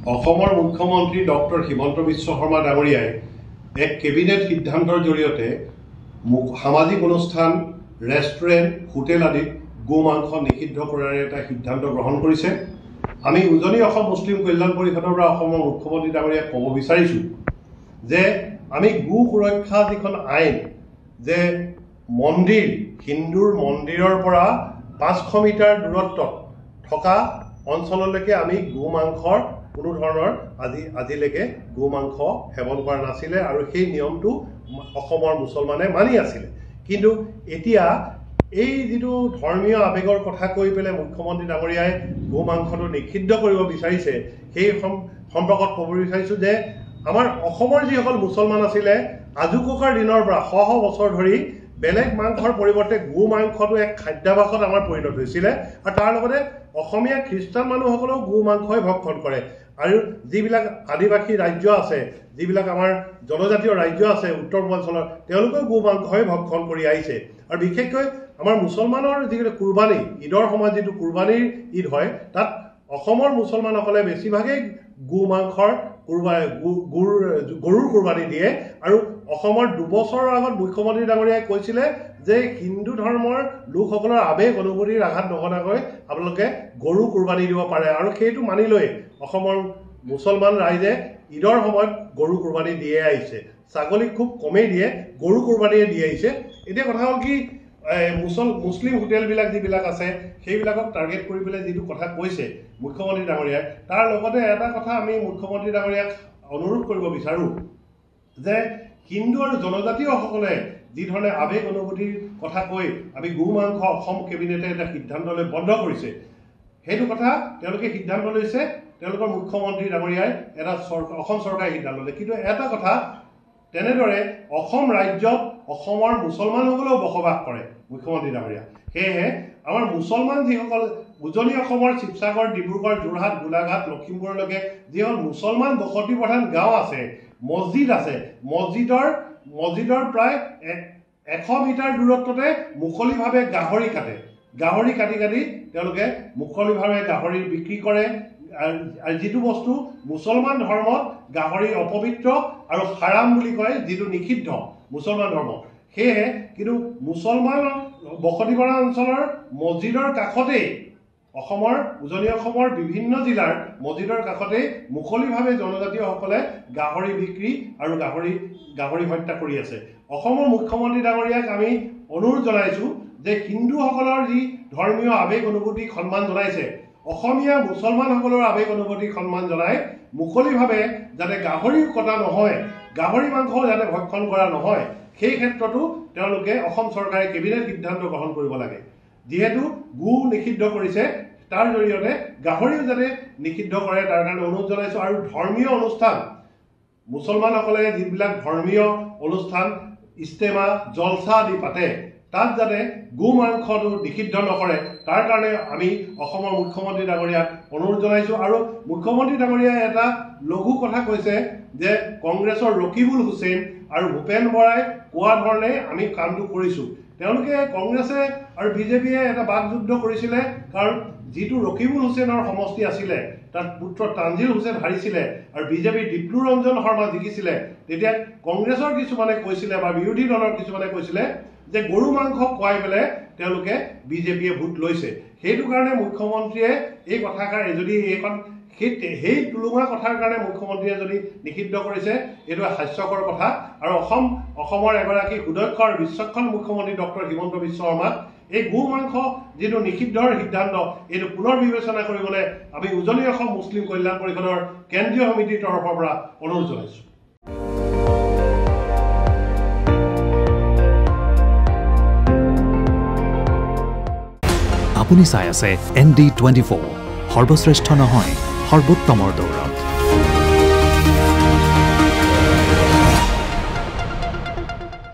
অসমৰ মুখ্যমন্ত্ৰী ডক্টৰ হিমন্ত বিশ্ব শৰ্মা ডাঙৰীয়াই এক কেবিনেট সিদ্ধান্তৰ জৰিয়তে সামাজিক অনুষ্ঠান, ৰেষ্টুৰেণ্ট, হোটেল আদিত গো মাংস নিষিদ্ধ কৰাৰ এটা সিদ্ধান্ত গ্ৰহণ কৰিছে। আমি উজনি অসম মুছলিম কল্যাণ পৰিষদৰ পৰা অসমৰ মুখ্যমন্ত্ৰী ডাঙৰীয়াক ক'ব বিচাৰিছোঁ যে আমি গো সুৰক্ষা যিখন আইন, যে মন্দিৰ, হিন্দুৰ মন্দিৰৰ পৰা 500 মিটাৰ দূৰত্বত থকা অঞ্চললৈকে আমি গো মাংসৰ কোনো ধৰণৰ আজিলৈকে গো মাংস সেৱন কৰা নাছিলে আৰু সেই নিয়মটো অসমৰ মুছলমানে মানি আছিলে। কিন্তু এতিয়া এই যিটো ধৰ্মীয় আৱেগৰ কথা কৈ পেলাই মুখ্যমন্ত্ৰী ডাঙৰীয়াই গো মাংসটো নিষিদ্ধ কৰিব বিচাৰিছে, সেই সম্পৰ্কত ক'ব বিচাৰিছোঁ যে আমাৰ অসমৰ যিসকল মুছলমান আছিলে আজোককাৰ দিনৰ পৰা শ বছৰ ধৰি বেলেগ মাংসৰ পৰিৱৰ্তে গো মাংসটো এক খাদ্যাভাসত আমাৰ পৰিণত হৈছিলে আৰু তাৰ লগতে অসমীয়া খ্ৰীষ্টান মানুহসকলেও গো মাংসই ভক্ষণ কৰে। আৰু যিবিলাক আদিবাসী ৰাজ্য আছে, যিবিলাক আমাৰ জনজাতীয় ৰাজ্য আছে উত্তৰ পূৰ্বাঞ্চলৰ, তেওঁলোকেও গো মাংসই ভক্ষণ কৰি আহিছে। আৰু বিশেষকৈ আমাৰ মুছলমানৰ যিটো কুৰবানী, ঈদৰ সময়ত যিটো কুৰবানীৰ ঈদ হয়, তাত অসমৰ মুছলমানসকলে বেছিভাগেই গো মাংসৰ গৰুৰ কুৰবানী দিয়ে। আৰু অসমৰ 2 বছৰৰ আগত মুখ্যমন্ত্ৰী ডাঙৰীয়াই কৈছিলে যে হিন্দু ধৰ্মৰ লোকসকলৰ আৱেগ অনুভূতিৰ আঘাত নঘটাকৈ আপোনালোকে গৰু কুৰবানী দিব পাৰে, আৰু সেইটো মানি লৈ অসমৰ মুছলমান ৰাইজে ঈদৰ সময়ত গৰু কুৰবানী দিয়ে আহিছে। ছাগলী খুব কমেই দিয়ে, গৰু কুৰবানীয়ে দি আহিছে। এতিয়া কথা হ'ল কি, মুছলিম হোটেলবিলাক যিবিলাক আছে সেইবিলাকক টাৰ্গেট কৰি পেলাই যিটো কথা কৈছে মুখ্যমন্ত্ৰী ডাঙৰীয়াই, তাৰ লগতে এটা কথা আমি মুখ্যমন্ত্ৰী ডাঙৰীয়াক অনুৰোধ কৰিব বিচাৰোঁ যে হিন্দু আৰু জনজাতীয়সকলে যিধৰণে আৱেগ অনুভূতিৰ কথা কৈ আমি গো মাংস অসম কেবিনেটে এটা সিদ্ধান্ত লৈ বন্ধ কৰিছে, সেইটো কথা তেওঁলোকে সিদ্ধান্ত লৈছে, তেওঁলোকৰ মুখ্যমন্ত্ৰী ডাঙৰীয়াই এটা অসম চৰকাৰে সিদ্ধান্ত লৈছে। কিন্তু এটা কথা, তেনেদৰে অসম ৰাজ্যত অসমৰ মুছলমানসকলেও বসবাস কৰে মুখ্যমন্ত্ৰী ডাঙৰীয়া। সেয়েহে আমাৰ মুছলমান যিসকল উজনি অসমৰ শিৱসাগৰ, ডিব্ৰুগড়, যোৰহাট, গোলাঘাট, লখিমপুৰলৈকে যিসকল মুছলমান বসতি প্ৰধান গাঁও আছে, মছজিদ আছে, মছজিদৰ প্ৰায় 100 মিটাৰ দূৰত্বতে মুকলিভাৱে গাহৰি কাটে। গাহৰি কাটি তেওঁলোকে মুকলিভাৱে গাহৰি বিক্ৰী কৰে। আৰু যিটো বস্তু মুছলমান ধৰ্মত গাহৰি অপবিত্ৰ আৰু হাৰাম বুলি কয়, যিটো নিষিদ্ধ মুছলমান ধৰ্মত। সেয়েহে কিন্তু মুছলমান বসতি কৰা অঞ্চলৰ মছজিদৰ কাষতেই, অসমৰ উজনি অসমৰ বিভিন্ন জিলাৰ মছজিদৰ কাষতেই মুকলিভাৱে জনজাতীয়সকলে গাহৰি বিক্ৰী আৰু গাহৰি হত্যা কৰি আছে। অসমৰ মুখ্যমন্ত্ৰী ডাঙৰীয়াক আমি অনুৰোধ জনাইছোঁ যে হিন্দুসকলৰ যি ধৰ্মীয় আৱেগ অনুভূতিক সন্মান জনাইছে, অসমীয়া মুছলমানসকলৰ আৱেগ অনুভূতিক সন্মান জনাই মুকলিভাৱে যাতে গাহৰি কটা নহয়, গাহৰি মাংসও যাতে ভক্ষণ কৰা নহয়, সেই ক্ষেত্ৰতো তেওঁলোকে অসম চৰকাৰে কেবিনেট সিদ্ধান্ত গ্ৰহণ কৰিব লাগে। যিহেতু গো নিষিদ্ধ কৰিছে, তাৰ জৰিয়তে গাহৰিও যাতে নিষিদ্ধ কৰে তাৰ কাৰণে অনুৰোধ জনাইছোঁ। আৰু ধৰ্মীয় অনুষ্ঠান, মুছলমানসকলে যিবিলাক ধৰ্মীয় অনুষ্ঠান, ইস্তেমা, জলসা আদি পাতে, তাত যাতে গো মাংসটো নিষিদ্ধ নকৰে তাৰ কাৰণে আমি অসমৰ মুখ্যমন্ত্ৰী ডাঙৰীয়াক অনুৰোধ জনাইছোঁ। আৰু মুখ্যমন্ত্ৰী ডাঙৰীয়াই এটা লঘু কথা কৈছে যে কংগ্ৰেছৰ ৰকিবুল হুছেইন আৰু ভূপেন বৰাই কোৱা ধৰণে আমি কামটো কৰিছোঁ। তেওঁলোকে কংগ্ৰেছে আৰু বিজেপিয়ে এটা বাকযুদ্ধ কৰিছিলে, কাৰণ যিটো ৰকিবুল হুছেইনৰ সমষ্টি আছিলে তাত পুত্ৰ তানজিল হুছেইন হাৰিছিলে আৰু বিজেপিৰ ডিপ্লু ৰঞ্জন শৰ্মা জিকিছিলে। তেতিয়া কংগ্ৰেছৰ কিছুমানে কৈছিলে বা বিৰোধী দলৰ কিছুমানে কৈছিলে যে গৰু মাংস খুৱাই পেলাই তেওঁলোকে বিজেপিয়ে ভোট লৈছে। সেইটো কাৰণে মুখ্যমন্ত্ৰীয়ে এই কথাষাৰ যদি সেই তুলুঙা কথাৰ কাৰণে মুখ্যমন্ত্ৰীয়ে যদি নিষিদ্ধ কৰিছে, এইটো হাস্যকৰ কথা। আৰু অসমৰ এগৰাকী সুদক্ষ আৰু বিচক্ষণ মুখ্যমন্ত্ৰী ডক্টৰ হিমন্ত বিশ্ব শৰ্মাক এই গো মাংস যিটো নিষিদ্ধৰ সিদ্ধান্ত, এইটো পুনৰ বিবেচনা কৰিবলৈ আমি উজনি অসম মুছলিম কল্যাণ পৰিষদৰ কেন্দ্ৰীয় সমিতিৰ তৰফৰ পৰা অনুৰোধ জনাইছোঁ। আপুনি চাই আছে ND24, সৰ্বশ্ৰেষ্ঠ নহয়, সৰ্বোত্তমৰ দৌৰ।